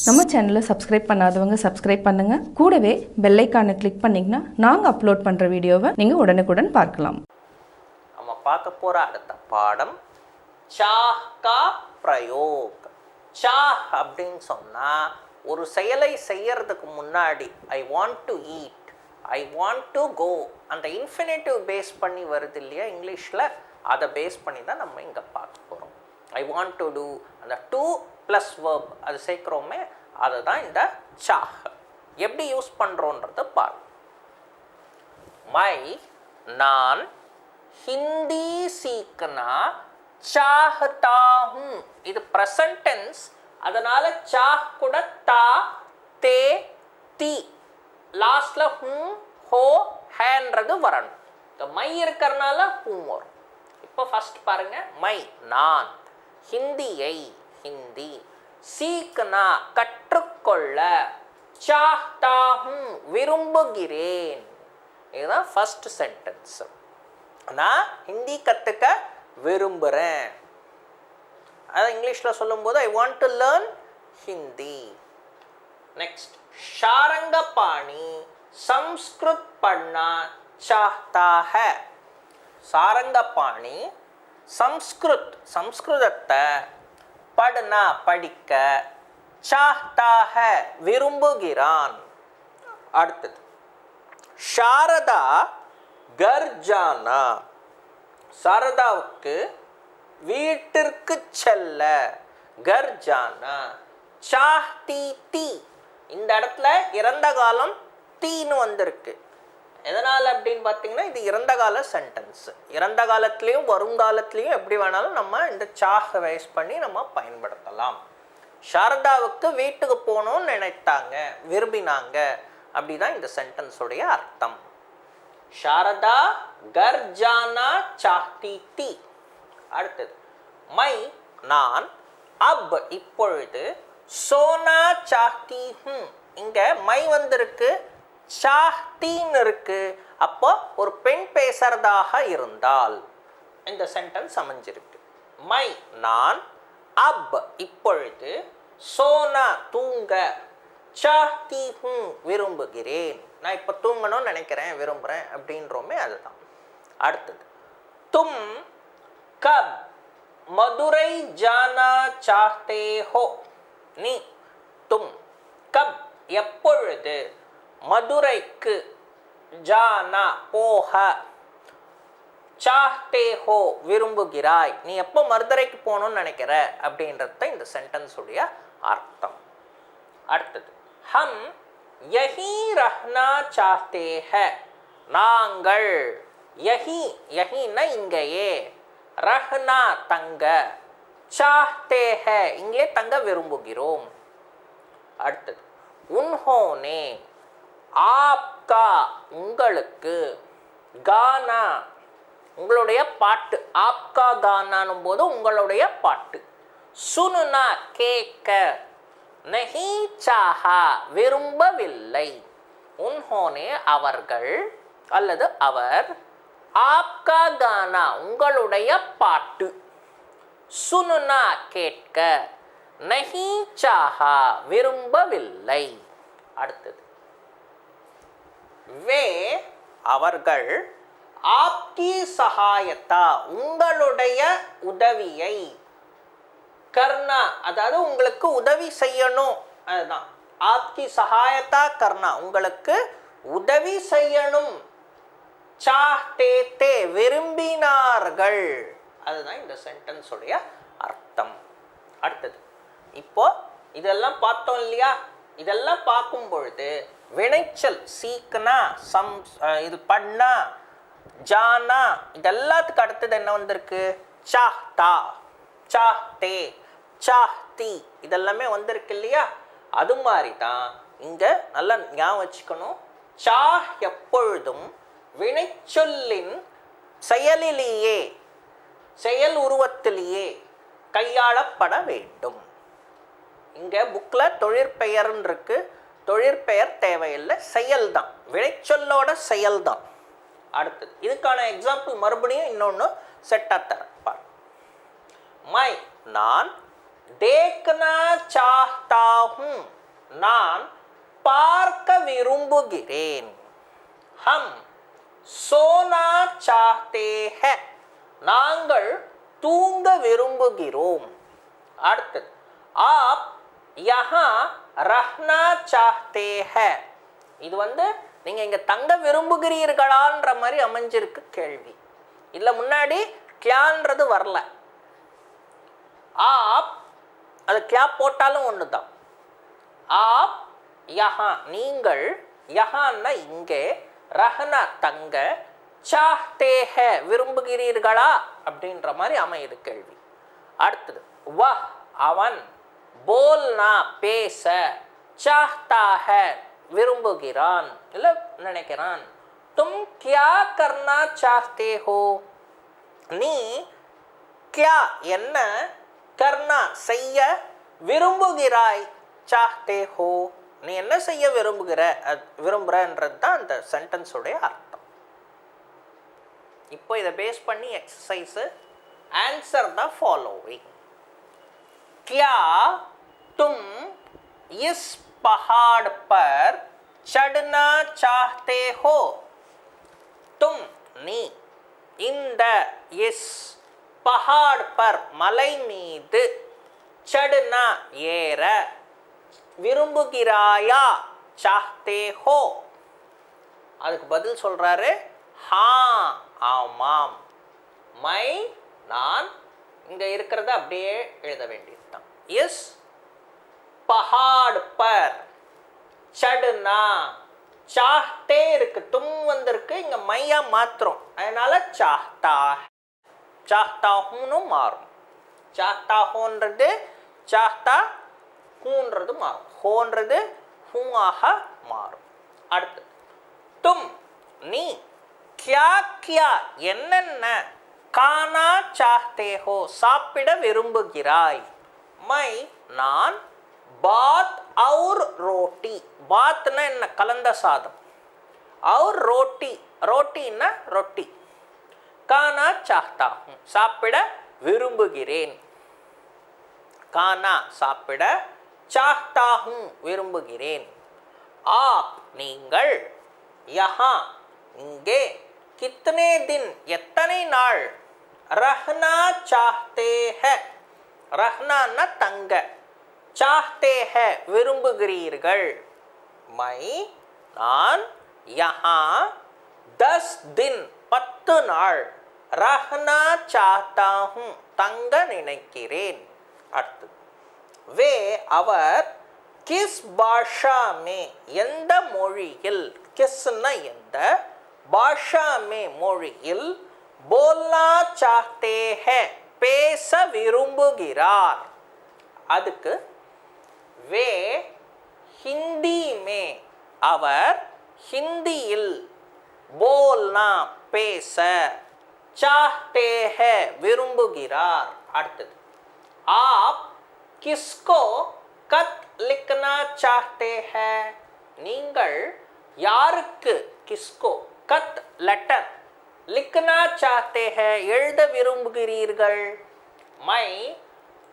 நம்ம சேனலை சப்ஸ்கிரைப் பண்ணாதவங்க சப்ஸ்கிரைப் பண்ணுங்க. கூடவே பெல் ஐகானை கிளிக் பண்ணீங்கன்னா நாங்க அப்லோட் பண்ற வீடியோவை நீங்க உடனுக்குடன் பார்க்கலாம். நம்ம பார்க்க போற அடுத்த பாடம் சாஹ் கா பிரயோக். சாஹ் அப்படின்னு சொன்னா ஒரு செயலை செய்யறதுக்கு முன்னாடி I want to eat, I want to go, அந்த இன்ஃபினிட்டிவ் பேஸ் பண்ணி வருது இல்லையா இங்கிலீஷில், அதை பேஸ் பண்ணி தான் நம்ம இங்கே பார்க்க போகிறோம். ஐ வாண்ட் டு டூ, அந்த டூ ப்ளஸ் வேர்ப் அது சேர்க்குறோமே, அதுதான் இந்த சாஹ். எப்படி யூஸ் பண்ணுறோன்றத பாரு. மை, நான் ஹிந்தி சீக்கனா சாஹ்தா ஹூம். இது ப்ரெசன்ட் டென்ஸ், அதனால சாஹ் கூட தா தே தி லாஸ்ட்ல ஹூம் ஹோ ஹேன்றது வரணும். இந்த மை இருக்கிறதுனால ஹூம் வரும். இப்போ ஃபர்ஸ்ட் பாருங்க, மை நான் ஹிந்தியை, ஹிந்தி, சீக்கனா கற்றுக்கொள்ள, சாஹ்தா ஹூம் விரும்புகிறேன். இதுதான் ஃபர்ஸ்ட் சென்டென்ஸ். நான் ஹிந்தி கற்றுக்க விரும்புகிறேன். அது இங்கிலீஷில் சொல்லும்போது I want to learn Hindi. Next, Sarangapani Sanskrit பढ़ना चाहता है. சாரங்கபாணி சம்ஸ்கிருத், சம்ஸ்கிருதத்தை, பढ़ना படிக்க, चाहता है விரும்புகிறான். அடுத்தது, சாரதா கர் ஜானா. சாரதாவுக்கு வீட்டிற்கு செல்ல, கர் ஜானா, சாஹ்தி தி. இந்த இடத்துல இறந்த காலம் தீன்னு வந்திருக்கு. எதனால் அப்படின்னு பார்த்தீங்கன்னா இது இறந்த கால சென்டென்ஸ். இறந்த காலத்துலேயும் வருங்காலத்துலேயும் எப்படி வேணாலும் நம்ம இந்த சாஹ் வேஸ் பண்ணி நம்ம பயன்படுத்தலாம். சாரதாவுக்கு வீட்டுக்கு போகணும்னு நினைத்தாங்க, விரும்பினாங்க, அப்படிதான் இந்த சென்டென்ஸுடைய அர்த்தம். சாரதா கர் ஜானா சாஹ்தி தி. அடுத்தது, மை நான் அப் இப்பொழுது, சோனா சாஹ்தி ஹூம். இங்க மை வந்திருக்கு, சாஹ்தின்னு இருக்கு. அப்போ ஒரு பெண் பேசுறதாக இருந்தால் இந்த சென்டென்ஸ் அமைஞ்சிருக்கு. மை நான் அப் இப்பொழுது, சோனா தூங்க, சாஹ்தி ஹூம் விரும்புகிறேன். நான் இப்போ தூங்கணும்னு நினைக்கிறேன், விரும்புகிறேன் அப்படின்றோமே, அதுதான். அடுத்தது, தும் கப் மதுரை ஜானா சாஹ்தே ஹோ. நீ, தும் கப் எப்பொழுது, மதுரைக்கு, ஜானா போக, சாஹ்தே ஹோ விரும்புகிறாய், நீ எப்போ மதுரைக்கு போகணும்னு நினைக்கிற அப்படின்றத இந்த சென்டென்ஸ் உடைய அர்த்தம். அடுத்தது, ஹம் யஹி ரஹ்னா சாஹ்தே ஹை. நாங்கள், யஹி, யஹின்னா இங்கேயே, ரஹ்னா தங்க, சாஹ்தே ஹை இங்கே தங்க விரும்புகிறோம். அடுத்தது, உன்ஹோனே ஆப்கா உங்களுக்கு, கானா உங்களுடைய பாட்டு, ஆப்கா கானானும் போது உங்களுடைய பாட்டு, சுனுனா கேட்க, நஹி சாஹா விரும்பவில்லை, உன்ஹோனே அவர்கள் அல்லது அவர், ஆப்கா கானா உங்களுடைய பாட்டு, சுனுனா கேட்க, நஹி சாஹா விரும்பவில்லை. அடுத்தது, வே அவர்கள், ஆப்கி சகாயத்தா உங்களுடைய உதவியை, கர்னா அதாவது உங்களுக்கு உதவி செய்யணும், அதுதான் ஆப்கி சகாயத்தா கர்னா உங்களுக்கு உதவி செய்யணும், சாஹ்தே தே விரும்பினார்கள், அதுதான் இந்த சென்டென்ஸ் உடைய அர்த்தம். அடுத்தது, இப்போ இதெல்லாம் பார்த்தோம் இல்லையா, இதெல்லாம் பார்க்கும் பொழுது வினைச்சல் சீக்கனா, இது பண்ணா, ஜானா, இதெல்லாத்துக்கு அடுத்தது என்ன வந்திருக்கு, சாஹ்தா, சாஹ்தே, சாஹ்தி, இதெல்லாமே வந்திருக்கு இல்லையா. அது மாதிரி தான் இங்க நல்லா ஞாபகம் வச்சுக்கணும். சாஹ் எப்பொழுதும் வினைச்சொல்லின் செயலிலேயே, செயல் உருவத்திலேயே கையாளப்பட வேண்டும். இங்கே புக்கில் தொழிற்பெயர்ன்னு இருக்கு, தொழிற்பெயர் தேவையில்லை, செயல் தான், வினைச்சொல்லோட செயல் தான். அடுத்தது, இதுக்கான எக்ஸாம்பிள் மறுபடியும் இன்னொன்று செட்டாக தரப்பார். மை நான் देखना चाहता हूँ நான் பார்க்க விரும்புகிறேன். ஹம் சோனா சாஹ்தே ஹை, நாங்கள் தூங்க விரும்புகிறோம். அடுத்தது ஆப் யஹா ரஹ்னா சாஹ்தே ஹை, இது நீங்க இங்க தங்க விரும்புகிறீர்களான்ற மாதிரி அமைஞ்சிருக்கு கேள்வி. இல்ல முன்னாடி கியான்றது வரல. ஆப் அது கியா போட்டாலும் ஒண்ணுதான். ஆப் யஹா நீங்கள், யஹான்னா இங்கே, ரஹ்னா தங்க, சாஹ்தே ஹை விரும்புகிறீர்களா அப்படின்ற மாதிரி அமையுது கேள்வி. அடுத்தது வஹ் அவன், போல்னா பேச, சாஹ்தா ஹை விரும்புகிறான் இல்ல நினைக்கிறான். தும் கியா கர்னா சாஹ்தே ஹோ, நீ கியா என்ன, கர்னா செய்ய, விரும்புகிறாய், சாஹ்தே ஹோ நீ என்ன செய்ய விரும்புறன்றது தான் அந்த சென்டென்ஸோடைய அர்த்தம். இப்போ இதை பேஸ் பண்ணி எக்ஸசைஸ் ஆன்சர் த ஃபாலோவிங். क्या तुम इस पहाड़ पर चढ़ना चाहते हो? तुम நீ இந்த इस पहाड़ पर மலை மீது, चढ़ना ஏற, விரும்புகிறாயா, चाहते हो அதுக்கு பதில் சொல்றாரு ஹா ஆமாம். மை நான், இங்க இருக்கிறத அப்படியே எழுத வேண்டியதுதான். இஸ் பஹாட் பர், சடுனா, சாஹ்தே இருக்கு, தும் வந்திருக்கு, இங்க மையா மாத்திரம், அதனால சாஹ்தா, சாஹ்தா ஹூன்னு மாறும். சாஹ்தா ஹோன்றது சாஹ்தா ஹூன்றது மாறும், ஹோன்றது ஹூஆக மாறும். அடுத்து தும் நீ, கியா கியா என்னென்ன, கானா சாஹ்தே ஹோ சாப்பிட விரும்புகிறாய், மை நான், பாத் और ரோட்டி, பாத்னா என்ன கலந்த சாதம், और ரோட்டி ரோட்டின்னா ரொட்டி, கானா சாஹ்தா ஹூ சாப்பிட விரும்புகிறேன், கானா சாப்பிட, சாஹ்தா ஹூ விரும்புகிறேன். ஆப் நீங்கள், யஹா இங்கே, கித்தனே தின் எத்தனை நாள், ரஹ்னா சாஹ்தே ஹை ரஹ்னா தங்க, சாஹ்தே ஹை விரும்புகிறீர்கள், மை நான், யஹா 10 दिन 10 நாள், ரஹ்னா சாஹ்தா ஹூ தங்க நினைக்கிறேன். அடுத்து வே அவர், கிஸ் பாஷா மே எந்த மொழியில், கிஸ்னா எந்த, பாஷா மே மொழியில், போல்னா சாஹ்தே ஹை பேச விரும்புகிறார். அதுக்கு வே ஹிந்தி மே அவர் ஹிந்தியில், போல்னா பேச, சாஹ்தே ஹை விரும்புகிறார். அடுத்தது ஆப் கிஸ்கோ கத் லிக்னா சாஹ்தே ஹை நீங்கள் யாருக்கு, கிஸ்கோ கத் லெட்டர், லிக்னா சாஹ்தே ஹை எழுத விரும்புகிறீர்கள், மை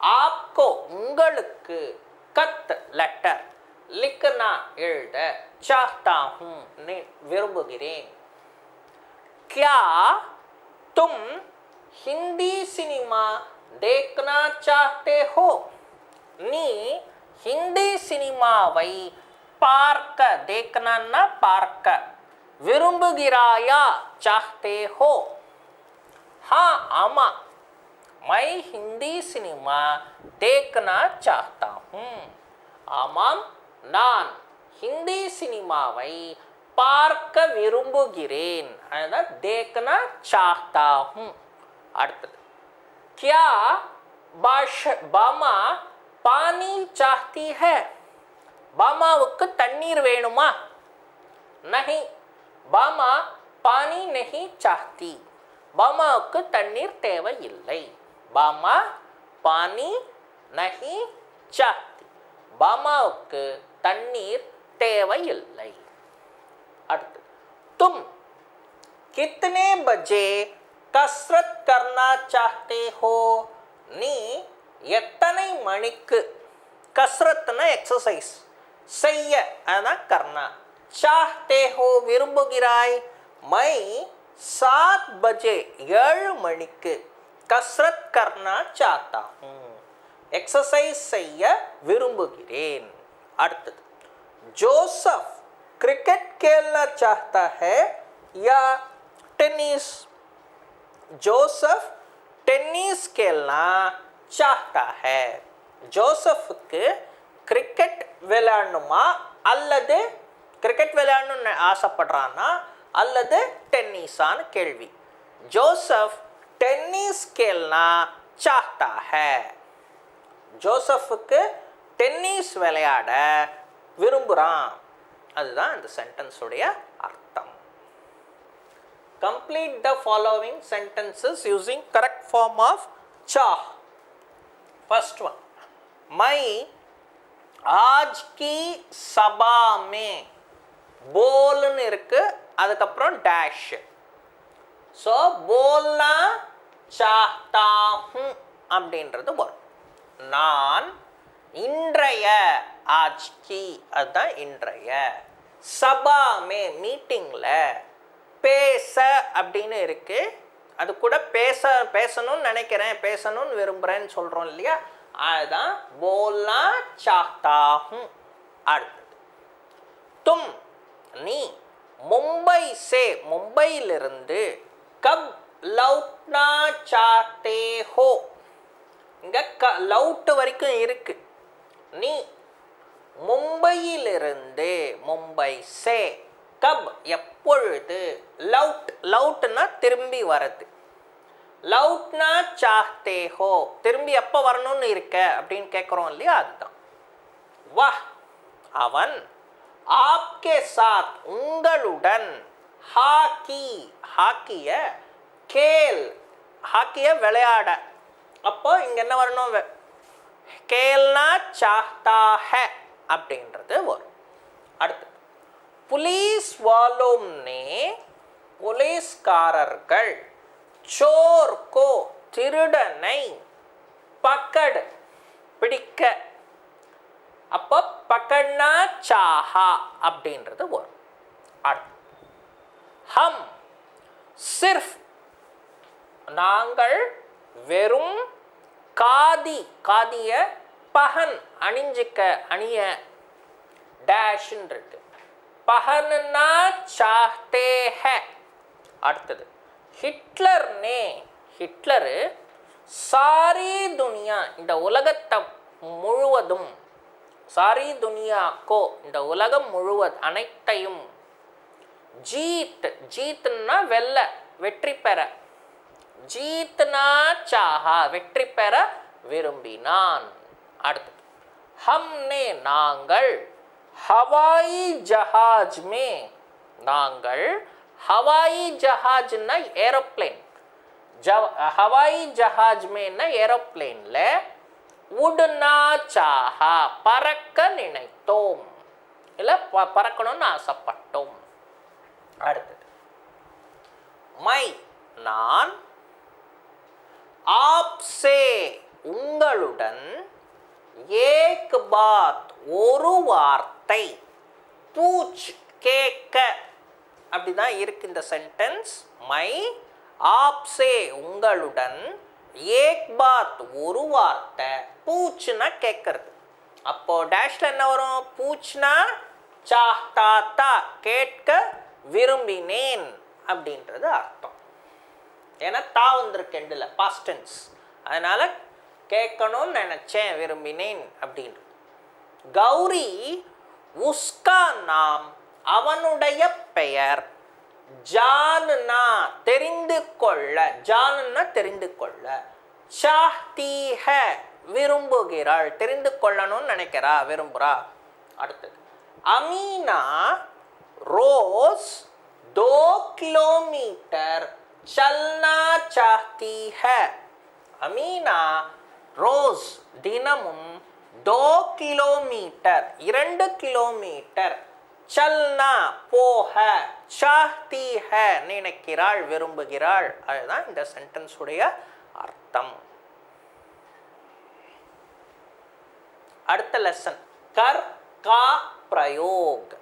ஆப்கோ உங்களுக்கு, கத் லெட்டர், லிக்னா எழுத, சாஹ்தா ஹூ விரும்புகிறேன். क्या तुम हिंदी सिनेमा देखना चाहते हो? நீ ஹிந்தி சினிமாவை பார்க்க, देखना பார்க்க, விரும்புகிறாயா, चाहते हो? हाँ ஆமா, मैं हिंदी सिनेमा देखना चाहता हूँ. ஆமாம் நான் ஹிந்தி சினிமாவை பார்க்க விரும்புகிறேன், அதுதான் देखना चाहता हूँ. அடுத்தது क्या பாமா पानी चाहती है? பாமாவுக்கு தண்ணீர் வேணுமா? नहीं, பாமா पानी नहीं चाहती. பாமாவுக்கு தண்ணீர் தேவையில்லை. பாமா पानी नहीं चाहती. பாமாவுக்கு தண்ணீர் தேவையில்லை. அடுத்து तुम कितने बजे कसरत करना चाहते हो? நீ எத்தனை மணிக்கு, கஸ்ரத்னா எக்ஸசைஸ், செய்ய அதான் கர்னா. சாஹ்தே ஹோ விரும்புகிறாய். மை 7 பஜே 7 மணிக்கு கஸ்ரத் கர்னா சாத்தா ஹூம் எக்ஸசைஸ் செய்ய விரும்புகிறேன். அடுத்தது जोसेफ क्रिकेट खेलना चाहता है या टेनिस. जोसेफ टेनिस खेलना चाहता है. ஜோசஃபுக்கு கிரிக்கெட் விளையாடணுமா அல்லது கிரிக்கெட் விளையாடணும்னு ஆசைப்படுறான்னா அல்லது டென்னிஸான்னு கேள்வி. ஜோசஃப் டென்னிஸ் खेलना चाहता है. ஜோசஃபுக்கு டென்னிஸ் விளையாட விரும்புகிறான். அதுதான் இந்த சென்டென்ஸுடைய அர்த்தம். Complete the following sentences using correct form of चाह. फर्स्ट वन, मैं आज की सभा में बोलने இருக்கு, அதுக்கப்புறம் டேஷ். ஸோ போல்னா சாஹ்தா ஹூ அப்படின்றது வரும். நான் இன்றைய ஆஜ் கி அதுதான் இன்றைய, சபா மே மீட்டிங்கில், பேச அப்படின்னு இருக்கு, அது கூட பேசணும்னு நினைக்கிறேன், பேசணும்னு விரும்புகிறேன்னு சொல்கிறோம் இல்லையா, அதுதான் போல்னா சாஹ்தா ஹூ. அடுத்தது தும் நீ மும்பை சே மும்பையிலிருந்து கப் லௌட்னா சாஹ்தே ஹோ. இங்கே லவுட்டு வரைக்கும் இருக்கு. நீ மும்பையிலிருந்து, மும்பை சே, கப் எப்பொழுது, லவுட் லவுட்னா திரும்பி வரது, லவுட்னா சாஹ்தே ஹோ திரும்பி எப்போ வரணும்னு இருக்க அப்படின்னு கேட்குறோம் இல்லையா, அதுதான். வாஹ் அவன், ஆப்கே சாத் உங்களுடன், ஹாக்கி ஹாக்கிய, கேல் ஹாக்கிய விளையாட. அப்போ இங்கே என்ன வரணும், கேல்னா சாஹ்தா ஹே அப்படின்றது வரும். அடுத்து புலிஸ் வாலோம் நே, போலீஸ்காரர்கள், சோர் கோ திருடனை, பக்கட் பிடிக்க. அப்போ பக்கட்னா சாஹா அப்படின்றது வரும். அடுத்து ஹம் சிர்ஃப் நாங்கள் வெறும், காதி காதிய பஹன் அணிஞ்சிக்க அணிய, டேஷ்ன்னு இருக்கு, பஹன்னா சாஹ்தே ஹே. அடுத்தது ஹிட்லர் நே, ஹிட்லரு சாரி துனியா இந்த உலகத்தை முழுவதும், சாரி துனியா கோ இந்த உலகம் முழுவதும் அனைத்தையும், ஜீத் ஜீத்னா வெல்ல வெற்றி பெற, ஜீத்னா சாஹா வெற்றி பெற விரும்பினான். அடுத்தது ஹம்னே நாங்கள், ஹவாயி ஜஹாஜ் மே நாங்கள், ஹவாயி ஜஹாஜ்னா ஏரோப்ளேன், ஹவாயி ஜஹாஜ் மேன்னா ஏரோப்ளேன்ல, உடுனா சாஹா பறக்க நினைத்தோம், இல்லை பறக்கணும்னு ஆசைப்பட்டோம். அடுத்தது மை நான், ஆப்சே உங்களுடன், ஏக் பாத் ஒரு வார்த்தை, பூச் கேட்க. அப்படிதான் இருக்கு இந்த சென்டென்ஸ். மை ஆப்சே உங்களுடன், ஏக் பாத் ஒரு வார்த்தை, பூச்னா கேட்கறது. அப்போ டேஷ்ல என்ன வரும், பூச்னா சாஹ்தா தா கேட்க விரும்பினேன் அப்படின்றது அர்த்தம். ஏன்னா தா வந்திருக்கு எண்டில், பாஸ்ட் டென்ஸ், அதனால கேட்கணும்னு நினைச்சேன் விரும்பினேன் அப்படின்றது. கௌரி உஸ்கா நாம் அவனுடைய பெயர், ஜான்னா தெரிந்து கொள்ள, ஜான்னா தெரிந்து கொள்ள, சாஹ்தி ஹை விரும்புகிறாள், தெரிந்து கொள்ளணும்னு நினைக்கிறா விரும்புகிறா. அடுத்தது அமீனா ரோஸ் 2 கிலோமீட்டர் चलना चाहती है. அமீனா ரோஸ் தினமும் 2 கிலோமீட்டர் 2 கிலோமீட்டர், சல்னா போக, சாஹ்தி ஹை நினைக்கிறாள் விரும்புகிறாள். அதுதான் இந்த சென்டென்ஸ் உடைய அர்த்தம். அடுத்த லெசன் கர் கா பிரயோக்.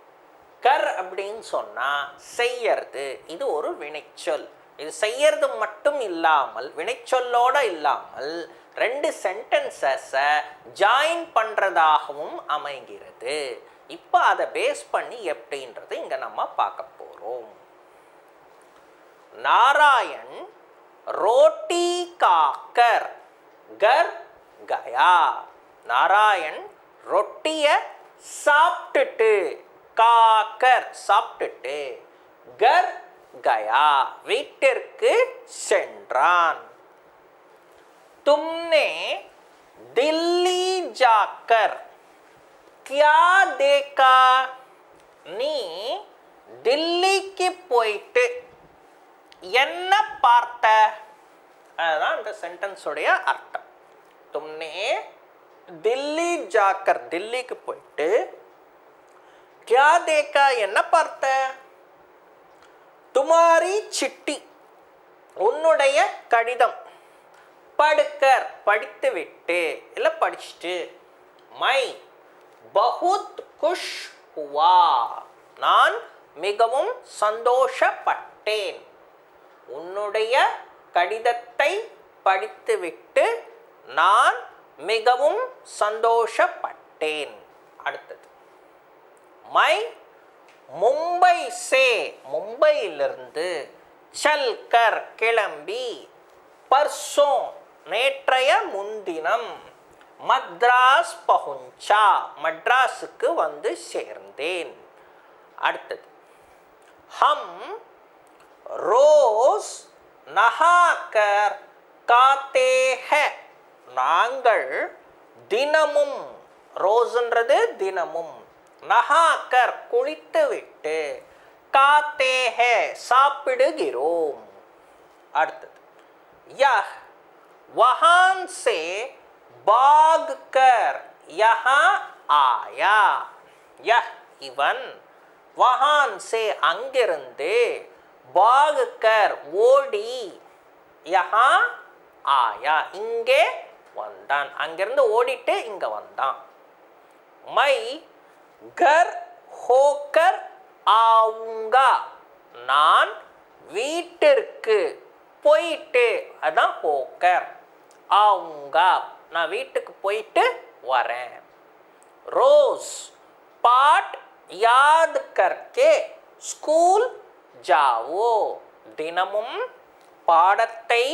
கர் அப்படின்னு சொன்னா செய்யறது, இது ஒரு வினைச்சொல். இது செய்யறது மட்டும் இல்லாமல் வினைச்சொல்லோட இல்லாமல் ரெண்டு சென்டென்சஸை ஜாயின் பண்றதாகவும் அமைகிறது. இப்போ அதை பேஸ் பண்ணி எப்படின்றது இங்க நம்ம பார்க்க போறோம். நாராயண் ரோட்டி காக்கர் கர் கயா. நாராயண் ரொட்டிய சாப்பிட்டுட்டு, காக்கர் சாப்பிட்டுட்டு, கர் கயா வீட்டிற்கு சென்றான். तुमने दिल्ली जाकर क्या देखा? நீ டில்லிக்கு போயிட்டு என்ன பார்த்த? அதுதான் இந்த சென்டென்ஸுடைய அர்த்தம். तुमने दिल्ली जाकर டில்லிக்கு போயிட்டு क्या देखा என்ன பார்த்த? तुम्हारी चिट्ठी உன்னுடைய கடிதம், படுக்கர் படித்து விட்டு இல்லை படிச்சுட்டு, மை பகுத் குஷ் ஹுவா நான் மிகவும் சந்தோஷப்பட்டேன். உன்னுடைய கடிதத்தை படித்துவிட்டு நான் மிகவும் சந்தோஷப்பட்டேன். அடுத்தது மை மும்பை சே மும்பையிலிருந்து, சல்கர் கிளம்பி, பர்சோ நேற்றைய முன்தினம், மத்ராஸ் பஹுஞ்சா மட்ராஸுக்கு வந்து சேர்ந்தேன். அடுத்தது ஹம் ரோஸ் நஹாக்கர் காத்தே ஹை நாங்கள் தினமும், ரோஸ்ன்றது தினமும், நஹாக்கர் குளித்து விட்டு, காத்தே ஹை சாப்பிடுகிறோம். அடுத்தது यह वहां से भाग कर यहाँ आया. यह இவன், வஹான் சே அங்கிருந்து, பாக் கர் ஓடி, யஹா ஆயா இங்கே வந்தான். அங்கிருந்து ஓடிட்டு இங்க வந்தான். மை கர் ஹோக்கர் ஆவுங்கா நான் வீட்டிற்கு போயிட்டு, அதான் ஹோக்கர், ஆவுங்கா நான் வீட்டுக்கு போயிட்டு வரேன். ரோஸ் பாட் யாத் கர்கே ஸ்கூல் ஜாவோ தினமும் பாடத்தை,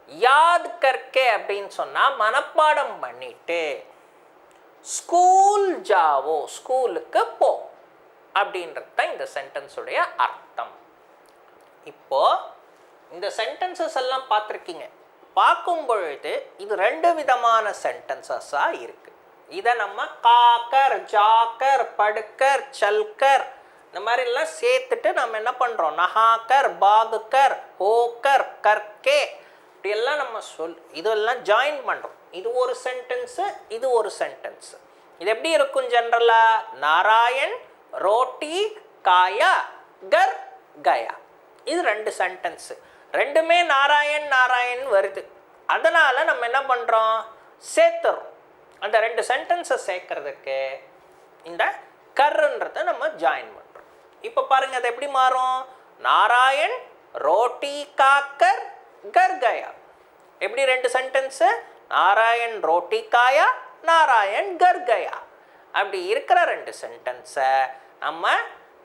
யாத் கர்கே அப்படின்னு சொன்னா மனப்பாடம் பண்ணிட்டு, ஸ்கூல் ஜாவோ ஸ்கூலுக்கு போ அப்படின்றது தான் இந்த சென்டென்ஸுடைய அர்த்தம். இப்போ இந்த சென்டென்சஸ் எல்லாம் பார்த்துருக்கீங்க. பார்க்கும் பொழுது இது ரெண்டு விதமான சென்டென்சஸாக இருக்குது. இதை நம்ம காக்கர், ஜாக்கர், படுக்கர், சல்கர் இந்த மாதிரிலாம் சேர்த்துட்டு நம்ம என்ன பண்ணுறோம், நஹாக்கர், பாகுக்கர், ஹோக்கர், கர்கே இப்படியெல்லாம் நம்ம இதெல்லாம் ஜாயின் பண்ணுறோம். இது ஒரு சென்டென்ஸு, இது ஒரு சென்டென்ஸு. இது எப்படி இருக்கும் ஜென்ரலாக? நாராயண் ரோட்டி காயா கர் கயா. இது ரெண்டு சென்டென்ஸு, ரெண்டுமே நாராயண் நாராயண் வருது. அதனால் நம்ம என்ன பண்ணுறோம், சேர்த்துறோம். அந்த ரெண்டு சென்டென்ஸை சேர்க்கறதுக்கு இந்த கர்ன்றதை நம்ம ஜாயின் பண்ணுறோம். இப்போ பாருங்கள் அது எப்படி மாறும், நாராயண் ரோட்டி காக்கர் கர் கயா. எப்படி ரெண்டு சென்டென்ஸு, நாராயண் ரோட்டி காயா, நாராயண் கர் கயா. அப்படி இருக்கிற ரெண்டு சென்டென்ஸை நம்ம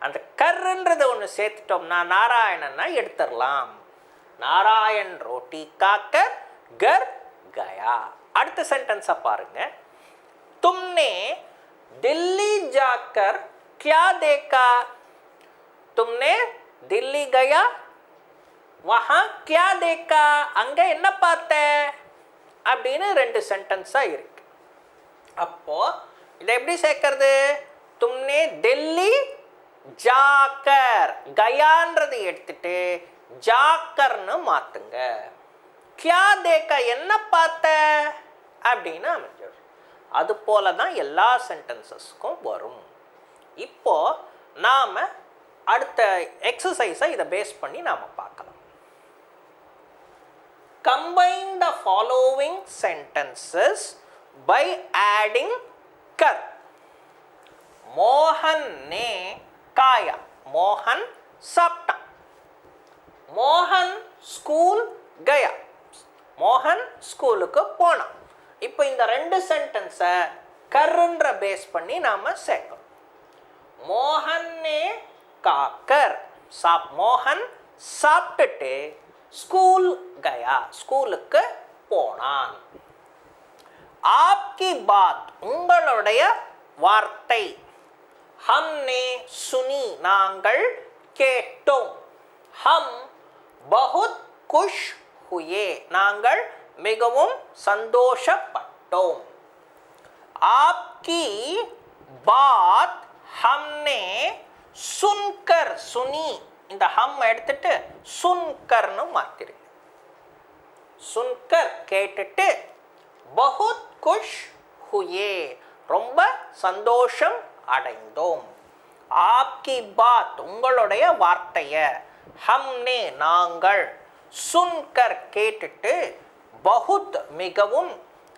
அந்த கர்ன்றதை ஒன்று சேர்த்துட்டோம்னா நாராயணன்னா எடுத்துடலாம். நாராயண் ரோட்டி காக்கர் கர் கயா. அடுத்த சென்டென்ஸை பாருங்க. तुमने दिल्ली जाकर क्या देखा? तुमने दिल्ली गया, वहाँ क्या देखा அங்க என்ன பார்த்த அப்படின்னு ரெண்டு சென்டென்ஸாக இருக்கு. அப்போ இதை எப்படி சேர்க்கறது, तुमने दिल्ली जाकर கயான்றது எடுத்துட்டு ஜாக்கர்னு மாத்துங்க. கியா தேக்கா என்ன பார்த்த அப்படின்னு அமைஞ்சிடும். அது போல தான் எல்லா சென்டென்சஸ்க்கும் வரும். இப்போ நாம் அடுத்த எக்ஸசைஸை இதை பேஸ் பண்ணி நாம் பார்க்கலாம். Combine the following sentences by adding கர். மோகன் நே காயா, மோகன் சாப்பிட்டான். மோகன் ஸ்கூல் கயா, மோகன் ஸ்கூலுக்கு போனான். இப்போ இந்த ரெண்டு சென்டென்ஸை கர்ன்ற பேஸ் பண்ணி நாம சேர்க்கணும். மோகன் நே காக்கர், மோகன் சாப்பிட்டுட்டு ஸ்கூல் கயா, ஸ்கூலுக்கு போனான். ஆப்கி பாத், உங்களுடைய வார்த்தை. ஹம்னே சுனி, நாங்கள் கேட்டோம். ஹம் பஹுத் குஷ் ஹுயே, நாங்கள் மிகவும் சந்தோஷப்பட்டோம். ஆப்கி பாத் ஹம்னே சுன்கர், சுனி இந்த ஹம் எடுத்துட்டு சுன்கர்னு மாத்திரு. சுன்கர் கேட்டுட்டு, பஹுத் குஷ் ஹுயே ரொம்ப சந்தோஷம் அடைந்தோம். ஆப்கி பாத் உங்களுடைய வார்த்தைய, ஹம்னே நாங்கள், சுன்கர் கேட்டுட்டு, பஹுத் மிகவும்,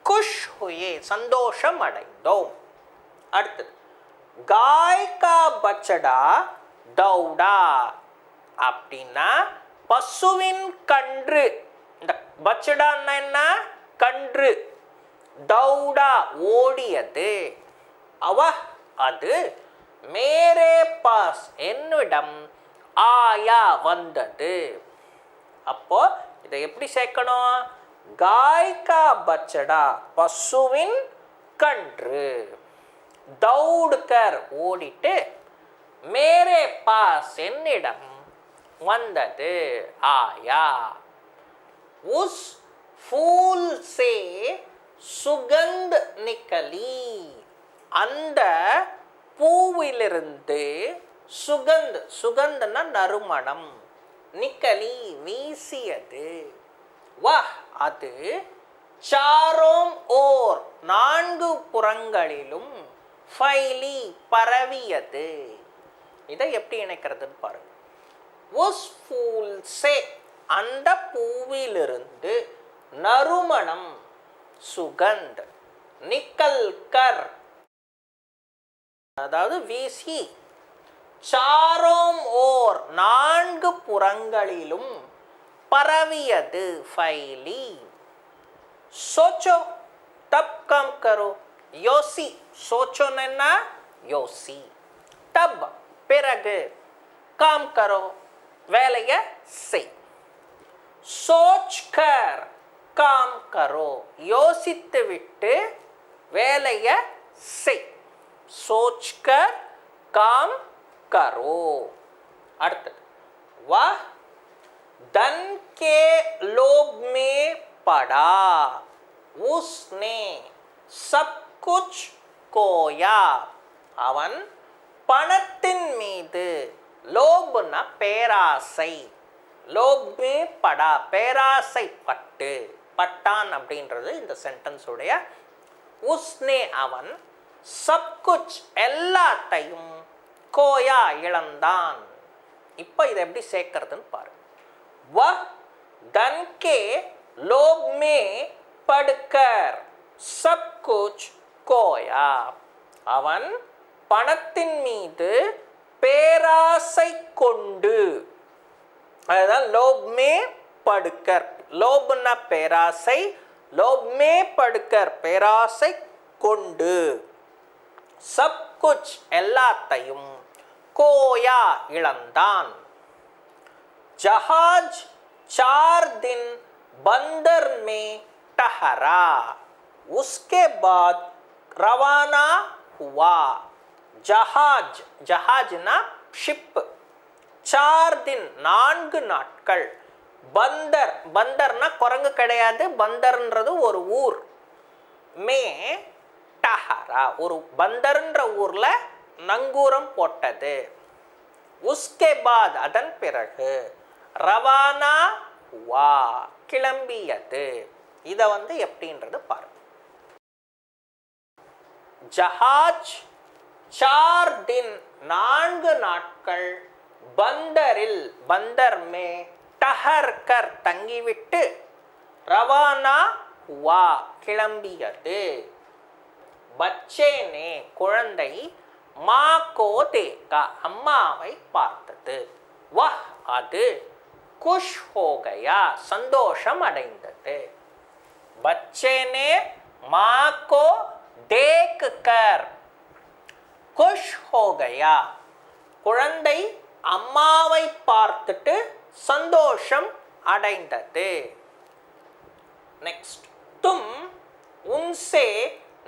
குஷ் ஹுயே சந்தோஷம் அடைந்தோம். அடுத்தது காய் கா பச்சடா தௌடா அப்படின்னா பசுவின் கன்று. இந்த பச்சடான்னா என்ன? கன்று. தௌடா ஓடியது. அது மேரே பாஸ் என்னிடம் ஆயா வந்தது. அப்போ இதை எப்படி சேர்க்கணும்? காய் கா பச்சடா பசுவின் கன்று, தௌடுகர் ஓடிட்டு, மேரே பாஸ் என்னிடம் வந்தது ஆயா. உஸ் ஃபூல் சே சுகந்த் நிக்கலி, அந்த பூவிலிருந்து சுகந்த், சுகந்தனா நறுமணம், நிக்கலி வீசியது. வஹ் அது, சாரோம் ஓர் நான்கு புறங்களிலும், ஃபைலி பரவியது. இதை எப்படி இணைக்கிறதுன்னு பாருங்க. உஸ் ஃபூல் சே அந்த பூவிலிருந்து, நறுமணம் சுகந்த், நிக்கல் கர் அதாவது வீசி, சாரோம் ஓர் நான்கு புறங்களிலும் பரவியது, ஃபைலி. सोचो तब काम करो, யோசி. சோச்சோன்னா யோசி. தப் பிறகு, காம் கரோ வேலையை செய். சோச் கர் காம் கரோ யோசித்து விட்டு வேலையை செய். சோச் கர் காம் கரோ. அடுத்தது வா धन के लोभ में पड़ा, उसने सब कुछ खोया. அவன் பணத்தின் மீது, லோப்னா பேராசை, லோப்மே படா பேராசை பட்டு, பட்டான் அப்படின்றது இந்த சென்டென்ஸ் உடைய. உஸ்னே அவன், சப் குச் எல்லாத்தையும், கோயா இழந்தான். இப்போ இதை எப்படி சேர்க்கறதுன்னு பாரு. वह धन के लोभ में पड़कर सब कुछ खोया. அவன் பணத்தின் மீது பேராசை கொண்டு, அதுதான் லோப்மே படுக்கர். லோப்னா பேராசை, லோப்மே படுக்கர் பேராசை கொண்டு, சப் குச் எல்லாத்தையும், கோயா இழந்தான். जहाज 4 दिन बंदर में ठहरा, उसके बाद रवाना हुआ. जहाज, जहाजना ஷிப், 4 दिन 4 நாட்கள், பந்தர், பந்தர்னா குரங்கு கிடையாது, பந்தர்ன்றது ஒரு ஊர். மே டஹரா ஒரு பந்தர்ன்ற ஊர்ல நங்கூரம் போட்டது. உஸ்கே பாத் அதன் பிறகு, ரவானா ஹுவா கிளம்பியது. இதை எப்படின்றது பாருங்க. ஜஹாஜ் 4 दिन 4 நாட்கள், பந்தரில் பந்தர் மே டஹர் கர் தங்கிவிட்டு, ரவானா ஹுவா கிளம்பியது. பச்சே நே குழந்தை, माँ को देखा अम्माவை பார்த்தது वह அது खुश हो गया संतोषम अடைந்தது बच्चे ने माँ को देखकर खुश हो गया குழந்தை அம்மாவை பார்த்துட்டு சந்தோஷம் அடைந்தது नेक्स्ट तुम उनसे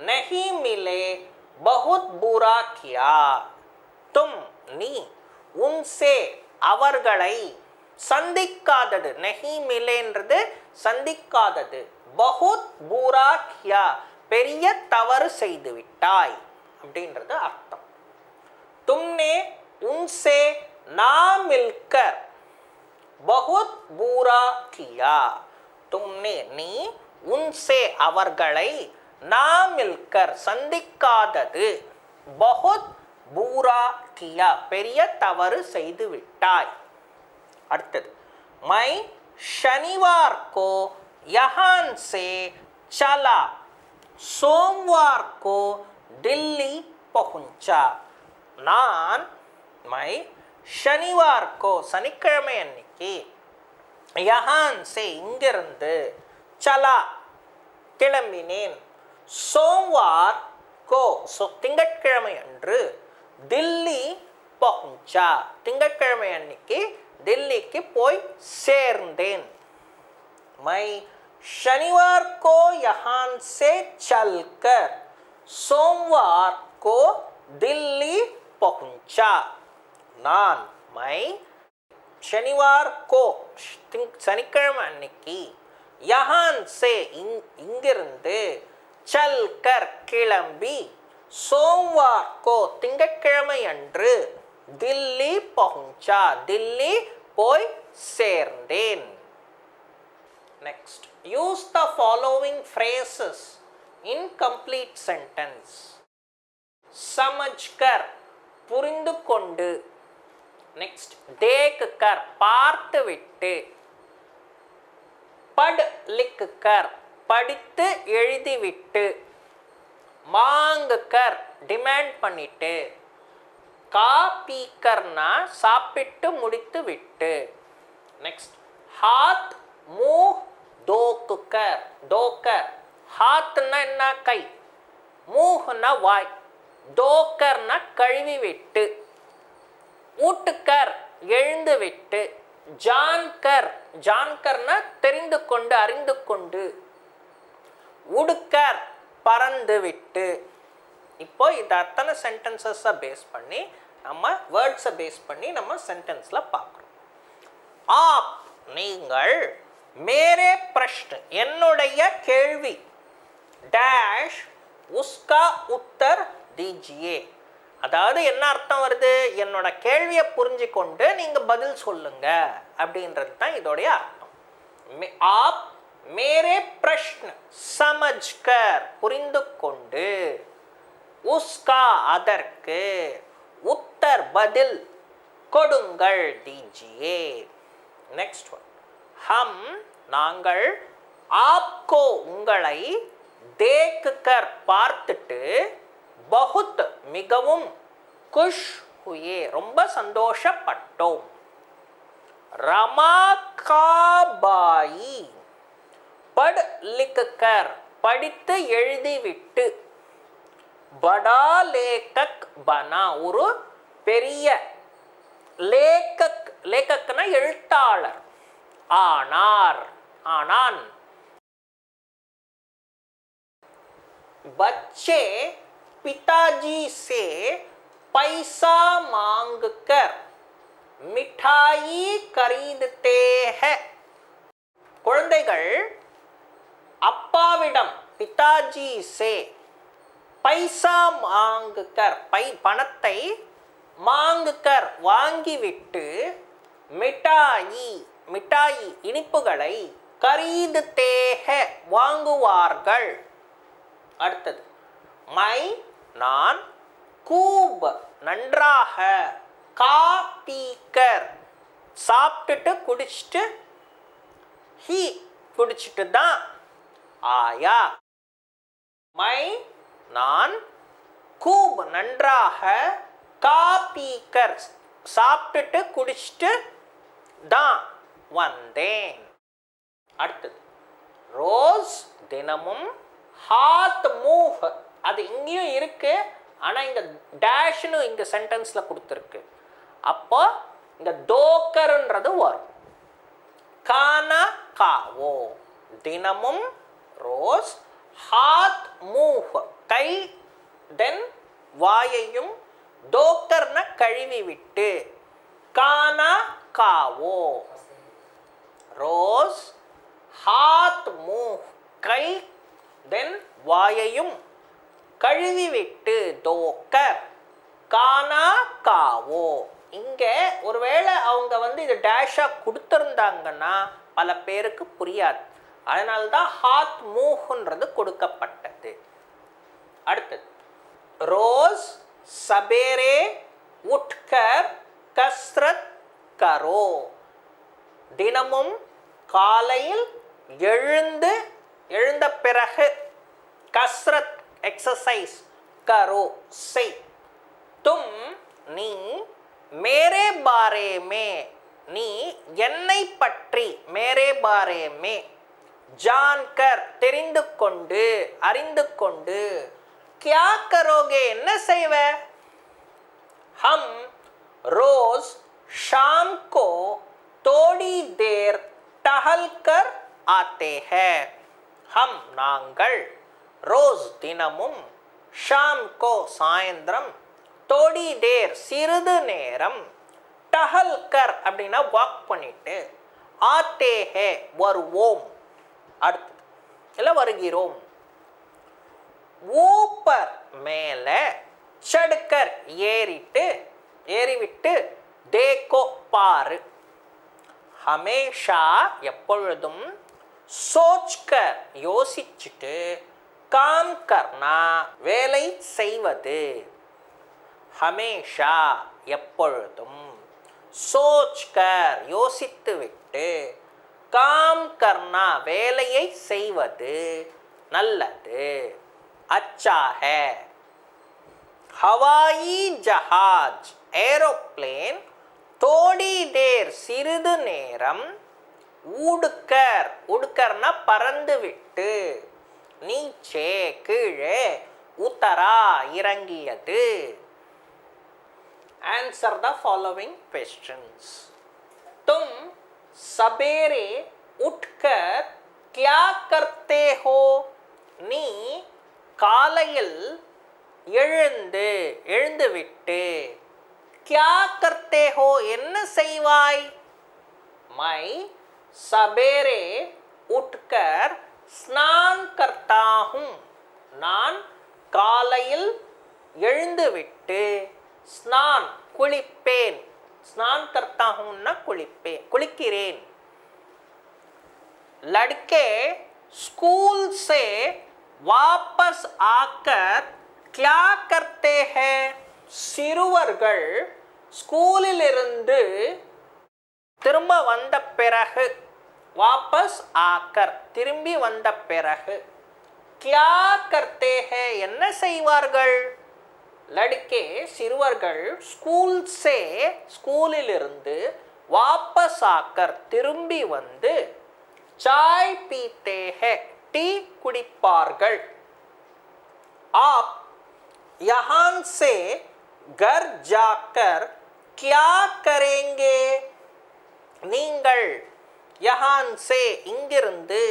नहीं मिले बहुत बुरा किया तुम நீ उनसे அவர்களை சந்திக்காதது नहीं मिलेன்றது சந்திக்காதது बहुत बुरा किया பெரிய தவறு செய்து விட்டாய் அப்படின்றது அர்த்தம் तुमने उनसे ना मिलकर बहुत बुरा किया तुमने நீ उनसे அவர்களை ना मिलकर சந்திக்காதது बहुत बुरा किया பெரிய தவறு செய்து விட்டாய் அடுத்தது मैं शनिवार को यहाँ से चला सोमवार को दिल्ली पहुंचा நான் मैं शनिवार को சனிக்கிழமை அன்னைக்கு यहाँ से இங்கிருந்து चला கிளம்பினேன் सोमवार को திங்கட்கிழமை அன்று दिल्ली पहुंचा திங்கட்கிழமை அன்னைக்கு दिल्लीக்கு போய் சேர்ந்தேன் मैं शनिवार को यहाँ से चलकर सोमवार को दिल्ली पहुंचा நான் मैं शनिवार को சனிக்கிழமை அன்னைக்கு यहाँ से இங்கிருந்து चलकर கிளம்பி सोमवार को திங்கட்கிழமை அன்று दिल्ली पहुंचा दिल्ली போய் சேர்ந்தேன் next use the following phrases in complete sentence समझकर புரிந்து கொண்டு next देख कर பார்த்து விட்டு पढ़ लिख कर படித்து எழுதிவிட்டு मांग कर डिमांड பண்ணிட்டு खा पी करना சாப்பிட்டு முடித்து விட்டு next हाथ मुंह धोकर हाथना என்ன கை மூஹ்னா வாய் தோக்கர்னா கழுவி விட்டு ஊட்டுக்கர் எழுந்து விட்டு ஜான்கர்னா தெரிந்து கொண்டு அறிந்து கொண்டு உடுக்கர் பறந்து விட்டு இப்போ இது அத்தனை சென்டென்சஸை பேஸ் பண்ணி நம்ம வேர்ட்ஸை பேஸ் பண்ணி நம்ம சென்டென்ஸில் பார்க்குறோம் ஆப் நீங்கள் மேரே பிரஷ்ன என்னுடைய கேள்வி டேஷ் உஸ்கா உத்தர் தீஜியே அதாவது என்ன அர்த்தம் வருது என்னோட கேள்வியை புரிஞ்சு கொண்டு நீங்கள் பதில் சொல்லுங்க அப்படின்றது தான் இதோடைய அர்த்தம் ஆப் மேரே பிரஷ்ன சமஜ்கர் புரிந்து கொண்டு உஸ்கா அதற்கு உத்தர் பதில் கொடுங்கள் தீஜியே நெக்ஸ்ட் ஒன் ஹம் நாங்கள் ஆப்கோ உங்களை தேக்கர் பார்த்துட்டு बहुत மிகவும் குஷ் हुए ரொம்ப சந்தோஷப்பட்டோம் ரமாகாபாயி பட் லிக்கர் படித்து எழுதிவிட்டு படா லேக்கக் பனா ஒரு பெரிய லேக்கக்னா எழுத்தாளர் ஆனான் बच्चे पिताजी से पैसा मांगकर मिठाई खरीदते हैं குழந்தைகள் அப்பாவிடம் பிதாஜி சே பைசா மாங்குக்கர் பணத்தை மாங்குக்கர் வாங்கிவிட்டு மிட்டாயி இனிப்புகளை கரீதுத்தே ஹை வாங்குவார்கள் அடுத்தது மை நான் கூப் நன்றாக கா பீக்கர் சாப்பிட்டுட்டு குடிச்சிட்டு ஹி குடிச்சிட்டு தான் ஆயா மை நான் கூப் நன்றாக, கா பீக்கர் சாப்பிட்டுட்டு குடிச்சிட்டு தான் வந்தேன். அடுத்தது ரோஸ் தினமும், ஹாத் மூவ் அது இங்கேயும் இருக்கு, ஆனால் இங்கே டேஷ்னு இங்கே சென்டென்ஸில் கொடுத்துருக்கு. அப்போ இங்கே தோக்கர்ன்றது வரும். கானா காவோ தினமும் ரோஸ், ஹாத் மூவ் கை, தென் வாயையும், தோக்கர்ன கழுவி விட்டு, கானா காவோ ரோஸ், ஹாத் மூவ் கை, தென் வாயையும் கழுவி விட்டு, தோக்கர், கானா காவோ. இங்கே ஒருவேளை அவங்க இது டேஷாக கொடுத்துருந்தாங்கன்னா பல பேருக்கு புரியாது. அதனால்தான் ஹாத் மூவ்ன்றது கொடுக்கப்பட்டது. அடுத்தது ரோஸ் சபேரே உட்கர் கஸ்ரத் கரோ தினமும் காலையில் எழுந்த பிறகு கஸ்ரத் எக்ஸசைஸ் கரோ செய். தும் நீ, மேரே பாரே மே நீ என்னை பற்றி, மேரே பாரே மே ஜான்கர் தெரிந்து கொண்டு, அறிந்து கொண்டு, क्या करोगे என்ன செய்வ, हम रोज शाम को थोड़ी देर टहल कर आते हैं. हम நாங்கள், ரோஸ் தினமும், ஷாம் கோ சாயந்திரம், தோடி தேர் சிறிது நேரம், டஹல் கர் அப்படின்னா வாக் பண்ணிட்டு, ஆத்தே ஹே வருவோம், அடுத்தது இல்லை வருகிறோம். ஊப்பர் மேலே, சடுக்கர் ஏறிவிட்டு, தேக்கோ பாரு, ஹமேஷா எப்பொழுதும், சோச்கர் யோசிச்சுட்டு, காம் கர்னா வேலை செய்வது, ஹமேஷா எப்பொழுதும், சோச்கர் யோசித்துவிட்டு, காம் கர்னா வேலையை செய்வது நல்லது. अच्छा है. हवाई जहाज एरोप्लेन थोड़ी देर சிறிது நேரம், உடுக்கர் உடுக்கர்னா பறந்து விட்டு, நீச்சே கீழே, உத்தரா இறங்கியது. Answer the following questions. तुम सवेरे उठकर क्या करते हो? நீ காலையில் எழுந்துவிட்டு, क्या करते हो என்ன செய்வாய்? मैं सवेरे उठकर स्नान करता हूँ. நான் காலையில் எழுந்துவிட்டு, ஸ்நான் குளிப்பேன், स्नान करता हूँ ना குளிக்கிறேன். लड़के स्कूल से वापस आकर क्या करते हैं? சிறுவர்கள் ஸ்கூலிலிருந்து திரும்ப வந்த பிறகு, வாபஸ் ஆக்கர் திரும்பி வந்த பிறகு, क्या करते हैं என்ன செய்வார்கள்? லடுக்கே சிறுவர்கள், ஸ்கூல் சே ஸ்கூலிலிருந்து, வாபஸ் ஆக்கர் திரும்பி வந்து, चाय पीते हैं டீ குடிப்பார்கள். आप यहाँ से घर जाकर क्या करेंगे? நீங்கள் यहाँ से இங்கிருந்து,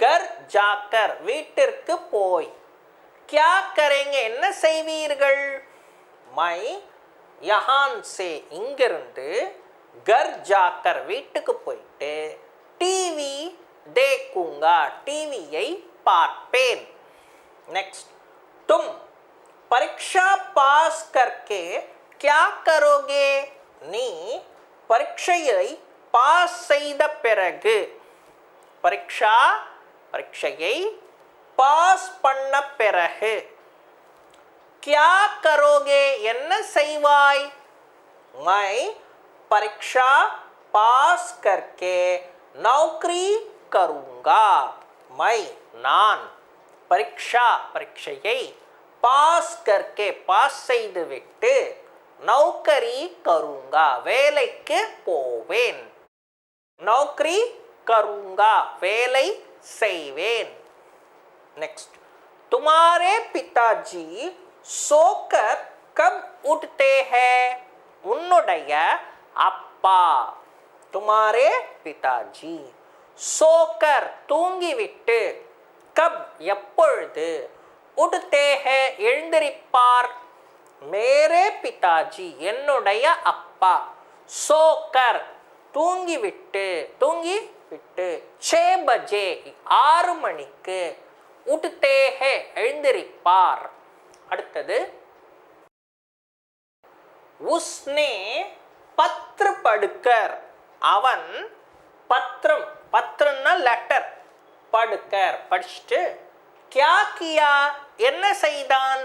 घर जाकर வீட்டிற்கு போய், क्या करेंगे என்ன செய்வீர்கள்? मैं यहाँ से இங்கிருந்து, घर जाकर வீட்டுக்கு போயிட்டு, டிவி देखूंगा டிவியை பார்ப்பேன். नेक्स्ट, तुम परीक्षा पास करके क्या करोगे? நீ பரீட்சையை பாஸ் செய்த பிறகு, பரீட்சையை பாஸ் பண்ண பிறகு, क्या करोगे என்ன செய்வாய்? मैं परीक्षा पास करके नौकरी करूँगा. मैं நான் பரீட்சையை பாஸ் கர்க்கே பாஸ் செய்து விட்டு நௌக்கரி கருங்கா வேலைக்கு போவேன். நௌக்கரி கருங்கா வேலை செய்வேன். நெக்ஸ்ட், तुम्हारे पिताजी सोकर कब उठते हैं? உன்னுடைய அப்பா. तुम्हारे पिताजी सोकर தூங்கிவிட்டு, கப் எப்பொழுது, உட்தே ஹே எழுந்திருப்பார். மேரே பிதாஜி என்னுடைய அப்பா, சோக்கர் தூங்கிவிட்டு 6 பஜே 6 மணிக்கு, உட்தே ஹே எழுந்திருப்பார். அடுத்தது, உஸ்னே பத்ர படுக்கர் அவன் பத்ரம் பத்ரம்னா லெட்டர், படுக்கர் படிச்சுட்டு, கியா கியா என்ன செய்தான்,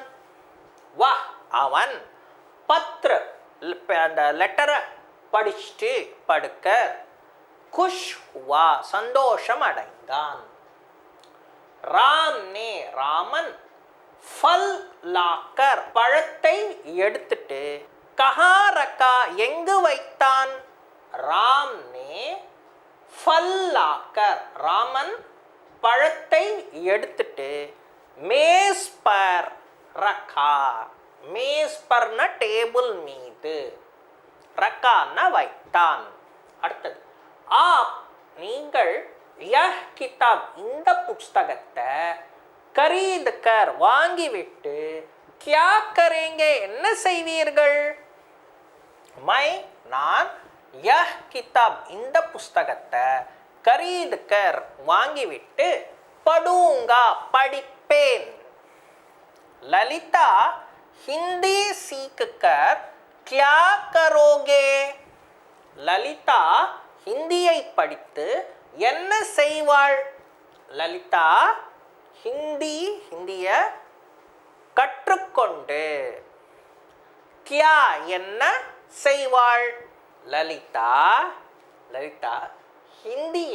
வா அவன் பத்ர அந்த லெட்டரை படிச்சுட்டு படுக்கர் குஷ் வா சந்தோஷம் அடைந்தான். ராம்னே ராமன் ஃபல் லாக்கர் பழத்தை எடுத்துட்டு, கஹா ரக்கா எங்கு வைத்தான். ராம்னே ஃபல் லாக்கர் ராமன் பழத்தை எடுத்துட்டு மேஸ் பர் ரக்கா, மேஸ் பர்ன டேபிள் மீது, ரக்கான வைத்தான். அடுத்தது, ஆப் நீங்கள் யஹ் கிதாப் இந்த புஸ்தகத்தை கரீத் கர் வாங்கிவிட்டு கியா கரேங்கே என்ன செய்வீர்கள். மை நான் யஹ் கிதாப் இந்த புஸ்தகத்தை கரீத் கர் வாங்கிவிட்டு படுங்கா படிப்பேன். லலிதா हिंदी सीख कर क्या करोगे. லலிதா ஹிந்தியை படித்து என்ன செய்வாள். லலிதா ஹிந்திய கற்றுக்கொண்டு கியா என்ன செய்வாள். லலிதா ஹிந்தி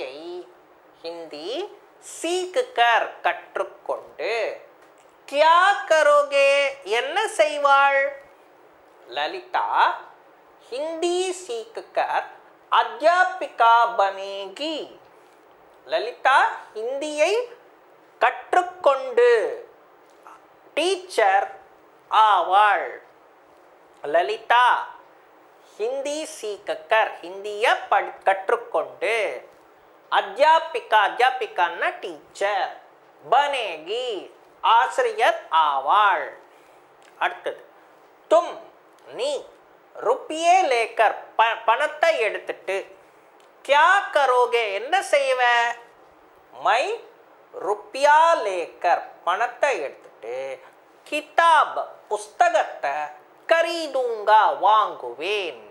சீக் கர் கற்றுக்கொண்டு கியா கரோகே என்ன செய்வாள். லலிதா ஹிந்தி சீக் கர் அத்தியாபிகா பனேகி. லலிதா ஹிந்தியை கற்றுக்கொண்டு டீச்சர் ஆவாள். லலிதா ஹிந்தி சீக் கர் ஹிந்திய கற்றுக்கொண்டு அத்தியாபிகான்னா டீச்சர், பனேகி ஆசிரியர் ஆவாள். அடுத்தது, தும் நீ ருப்பியே லேக்கர் பணத்தை எடுத்துட்டு கியா கரோகே என்ன செய்வ. மை ருப்பியா லேக்கர் பணத்தை எடுத்துட்டு கிதாப் புஸ்தகத்தை கரீதுங்கா வாங்குவேன்.